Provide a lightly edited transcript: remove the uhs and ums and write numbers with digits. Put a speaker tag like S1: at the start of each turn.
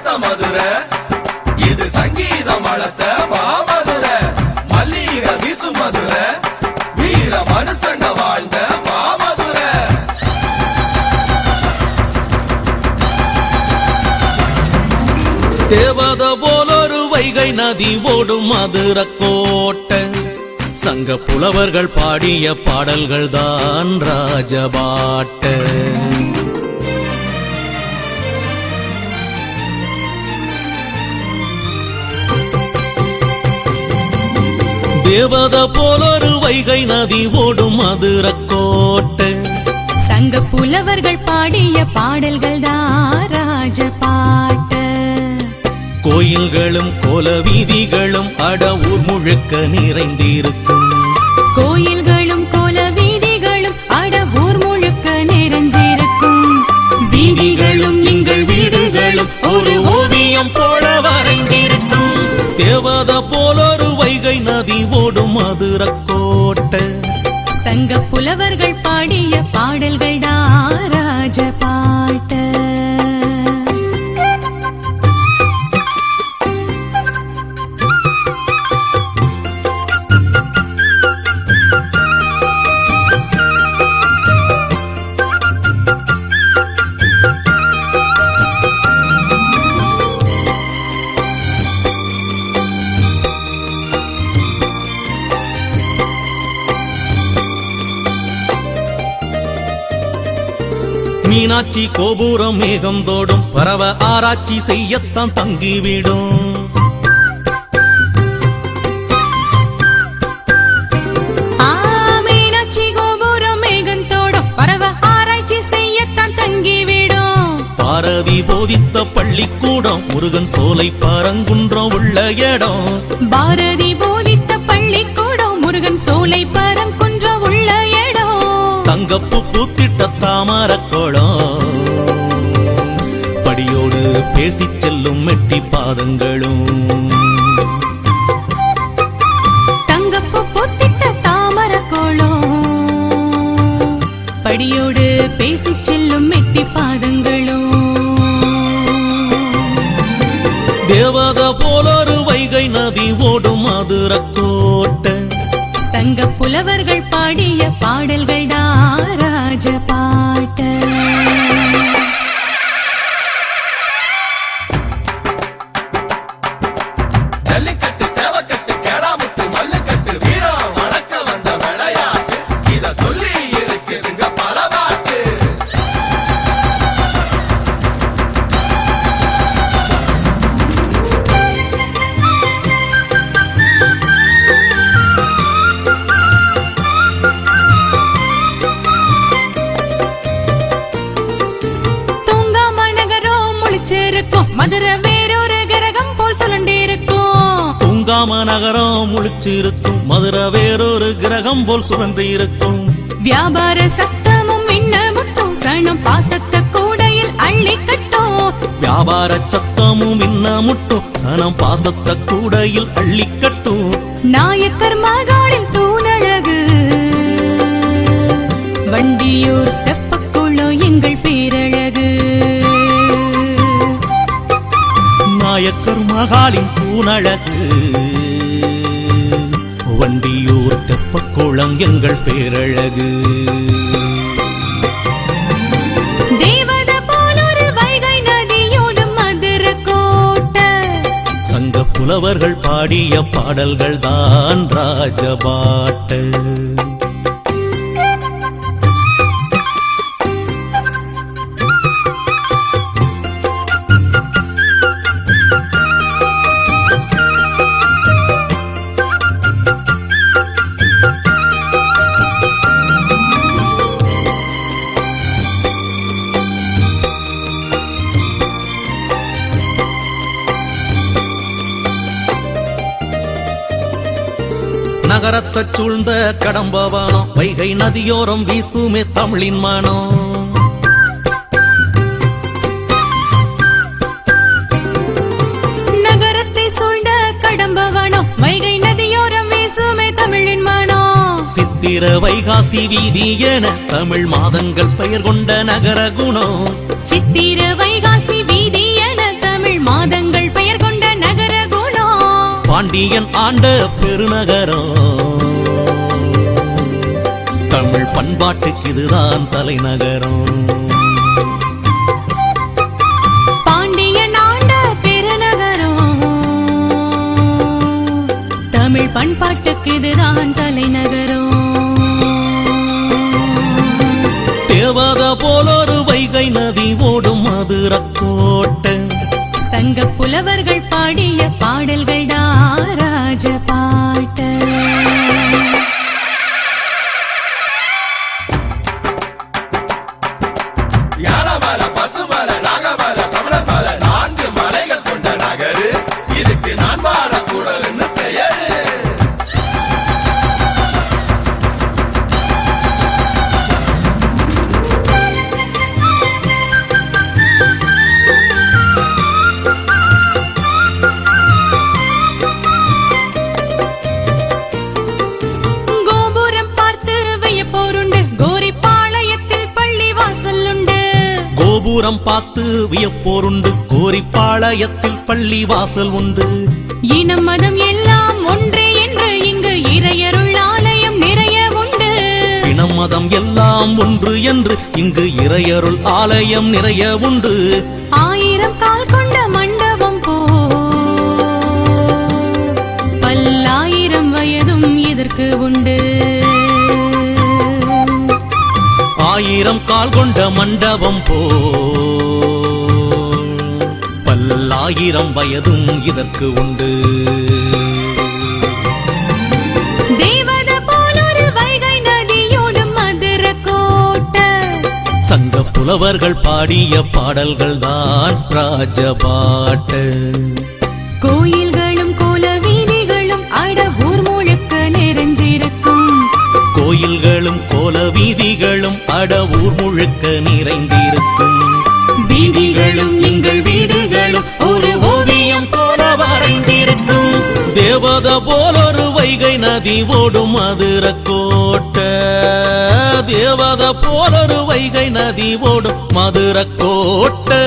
S1: வளர்த்த மதுரை, இது சங்கீதம் வளர்த்த மாமதுரை. மல்லிகை வீசும் மதுரை, வீர மனுஷங்க வாழ்ந்த மாமதுரை.
S2: தேவத போலொரு வைகை நதி ஓடும் மதுரை கோட்டை. சங்க புலவர்கள் பாடிய பாடல்கள் தான் ராஜபாட்ட. தேவத போலொரு வைகை நதி ஓடும் மதுரை கோட்டை.
S3: சங்க புலவர்கள் பாடிய பாடல்கள் தான் ராஜபாட்ட.
S2: கோயில்களும் கோல வீதிகளும் அட ஊர் முழுக்க நிறைந்திருக்கும்.
S3: கோயில்களும் கோல வீதிகளும் அட ஊர் முழுக்க நிறைந்திருக்கும்.
S2: வீதிகளும் எங்கள் வீடுகளும் ஒரு ஓவியம் போல வரைந்திருக்கும். தேவத போலொரு வைகை நதி ஓடும் மதுரை கோட்டை.
S3: சங்க புலவர்கள் பாடிய பாடல்கள் தான் ராஜபாட்ட.
S2: மீனாட்சி கோபுரம் மேகம் தோடும் பரவ ஆராய்ச்சி செய்யத்தான் தங்கிவிடும்.
S3: மீனாட்சி கோபுரம் மேகம் தோடும் பரவ ஆராய்ச்சி செய்யத்தான் தங்கிவிடும்.
S2: பாரதி போதித்த பள்ளிக்கூடம் முருகன் சோலை பரங்குன்றம் உள்ள இடம்.
S3: பாரதி போதித்த பள்ளிக்கூடம் முருகன் சோலை பரங்குன்றம் உள்ள இடம்.
S2: தங்கப்பு பூத்திட்ட தாமர கோலம், படியோடு பேசிச் செல்லும் மெட்டி பாதங்களும்.
S3: தங்கப்பு பூத்திட்ட தாமர கோலம், படியோடு பேசிச் செல்லும் மெட்டி பாதங்களும்.
S2: தேவத போலொரு வைகை நதி ஓடும் மதுரை கோட்டை.
S3: சங்க புலவர்கள் பாடிய பாடல்கள் தான் ராஜபாட்ட.
S1: ஜல்லிக்கட்டு சேவக்கட்டு கேடாமுட்டு மல்லுக்கட்டு வீரம் வணக்க வந்த விளையாட்டு, இத சொல்லி இருக்குதுங்க பல பாட்டு.
S3: மதுரை வேறொரு கிரகம் போல் சுழண்டிருக்கும்.
S2: தூங்காம நகரம் முழிச்சிருக்கும். மதுரை வேறொரு கிரகம் போல் சுழன்றிருக்கும்.
S3: வியாபார சத்தமும் இன்னமுட்டும் சனம் பாசத்த கூடையில் அள்ளி கட்டும்.
S2: வியாபார சத்தமும் இன்னமுட்டும் சனம் பாசத்த கூடையில் அள்ளி கட்டும்.
S3: நாயக்கர் மகளில் தூணழகு, வண்டியூர் தெப்பக்குளம் எங்கள் பேரழகு.
S2: நாயக்கர் மகாலின் பூனழகு, வண்டியூர் தெப்பக்குளம் எங்கள் பேரழகு.
S3: தேவத போலொரு வைகை நதியோடும் மதுரை கோட்டை.
S2: சங்க புலவர்கள் பாடிய பாடல்கள் தான் ராஜபாட்ட. நகரத்தை சூழ்ந்த கடம்பவானம் வைகை நதியோரம் வீசுமே தமிழின் மனம்.
S3: நகரத்தை சூழ்ந்த கடம்பவானம் வைகை நதியோரம் வீசுமே தமிழின் மனம்.
S2: சித்திர வைகாசி வீதி என தமிழ் மாதங்கள் பெயர் கொண்ட நகர குணம்.
S3: சித்திர வைகாசி வீதி என தமிழ் மாத
S2: பாண்டியன் ஆண்ட பெருநகரம் தமிழ் பண்பாட்டுக்கு இதுதான் தலைநகரம்.
S3: பாண்டியன் ஆண்ட பெருநகரம் தமிழ் பண்பாட்டுக்கு இதுதான் தலைநகரம்.
S2: தேவத போலொரு வைகை நதி ஓடும் மதுரக்கோட்டை
S3: சங்க புலவர்கள் பாடிய பாடல்கள் ராஜ பாட்டு.
S1: யானமலை, பசுமலை, நாகமலை, சமணமலை, 4 மலைகள் கொண்ட நகரு. இதுக்கு நான் கூடல்னு பெயரு.
S3: கோபுரம் பார்த்து வியப்போருண்டு கோரிப்பாளையத்தில் பள்ளி வாசல் உண்டு.
S2: கோபுரம் பார்த்து வியப்போருண்டு கோரிப்பாளையத்தில் பள்ளி வாசல் உண்டு.
S3: இனம் மதம் எல்லாம் ஒன்றே என்று இங்கு இறையருள் ஆலயம் நிறைய உண்டு.
S2: இனம் மதம் எல்லாம் ஒன்று என்று இங்கு இறையருள் ஆலயம் நிறைய உண்டு.
S3: 1000 கால் கொண்ட மண்டபம் போ பல்லாயிரம் வயதும் இதற்கு உண்டு.
S2: 1000 கால் கொண்ட மண்டபம் போ பல்லாயிரம் வயதும் இதற்கு உண்டு.
S3: தேவத போலொரு வைகை நதியோடும் மதுரக்கோட்டை
S2: சங்க புலவர்கள் பாடிய பாடல்கள் தான் ராஜபாட்டு.
S3: கோயில்களும் கோல வீதிகளும் அட ஊர் முழுக்க நிறைஞ்சிருக்கும்.
S2: கோயில்களும் கோல வீதிகளும் அட ஊர் முழுக்க நிறைந்திருக்கும். வீதிகளும் எங்கள் வீடுகளும் ஒரு ஓவியம் போல வரைந்திருக்கும். தேவத போலொரு வைகை நதி ஓடும் மதுரக்கோட்டை தேவத போலொரு வைகை நதி ஓடும் மதுரக்கோட்டை.